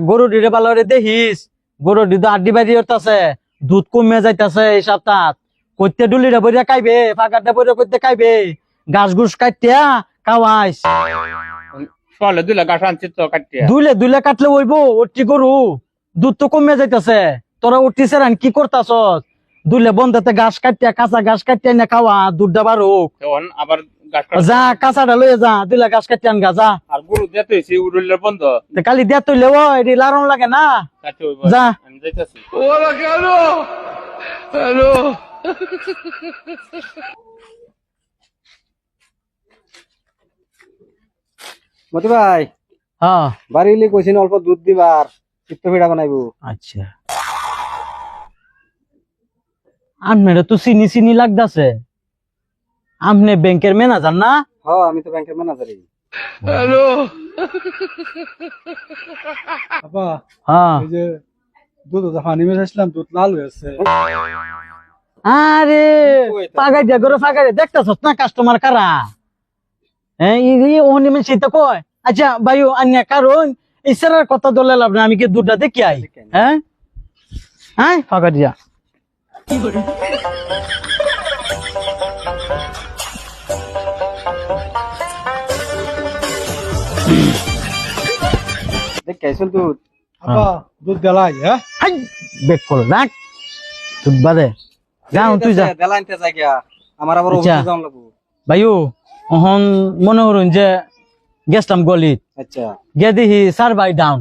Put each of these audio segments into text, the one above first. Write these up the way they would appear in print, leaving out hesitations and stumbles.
গরু ডিরে ভালো করে দেখিস, গরু ডি তো আড্ডি বাড়ি আছে, দুধ কমে যাইতেছে এই সপ্তাহ। কইতে ডুলিটা বইরা খাইবে, ফাঁকাটা বইরা করতে খাইবে, ঘাস ঘুষ কাটিয়া খাওয়াইস। সলে দুলে গাছ আনছি তো কাটিয়া। দুইলে দুইলে কাটলে হইব, ওটি গরু দুধ তো কমে যাইতেছে, তোরা উঠিস কি করতাছ? দুইলে বন্ধতে ঘাস কাটিয়া, কাঁচা ঘাস কাটিয়া না খাওয়া, দুধটা বারুক। তখন আবার গাছ যা কাঁচাটা লইয়া যা, দুইলে ঘাস কাটিয়া আনগা যা। আর গরু দিতে হয়েছে উড়লে বন্ধ কালি দিয়া তুইলে ও এটি লারণ লাগে না, কাটতে হইব। যা। আমি যাইতাছি। মতি ভাই, হ্যাঁ বাড়িলে কইছেন অল্প দুধ দিবার, চিত্ত পিঠা বানাইবো। আচ্ছা, আপনারা তো চিনি চিনি লাগতাছে। আপনি ব্যাংকের ম্যানেজার না? হ্যাঁ, আমি তো ব্যাংকের ম্যানেজারই। আপা, হ্যাঁ। এই যে দুধ পানি মেশাইছিলাম, দুধ লাল হয়েছে। আরে পাগাই দিয়া করে পাগাই দেখতেছ না কাস্টমার কারা? হ্যাঁ ওনি মানে সেটা কয়। আচ্ছা ভাই আন্যা কারণ ইসারার কথা দলে লাভ না, আমি কি দুধটা দেখি আই? হ্যাঁ হ্যাঁ পাগা দিয়া দেখ কেসল দুধ। আপা, দুধ দেলাই, হ্যাঁ? হাই বেক কল রাখ দুধ বাদে যাও তুই যা। দেলাইতে যাই গিয়া, আমার আবার আচ্ছা। অফিসে যাওয়া লাগবো। ভাইও অহন মনে করুন যে গেছলাম গলিত, আচ্ছা, গে দেখি সার্ভাই ডাউন,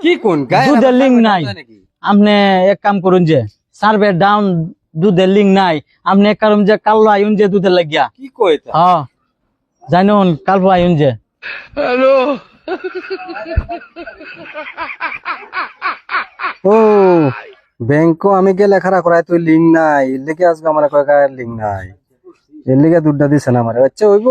কি কোন গায়ে দুধের লিঙ্ক নাই। নাকি? আপনি এক কাম করুন যে সার্ভে ডাউন, দুধের লিঙ্ক নাই, আপনি এক কারণ যে কালো আইন যে দুধের লাগিয়া। কি কই তা? হ্যাঁ জানুন কালো আইন যে। ও ব্যাংকও আমি গেলে খারা করাই, তুই লিঙ্ক নাই, এর লিগে আজকে আমার কয় গায়ের লিঙ্ক নাই, এর লিগে দুধটা দিছে না আমার। আচ্ছা হইব।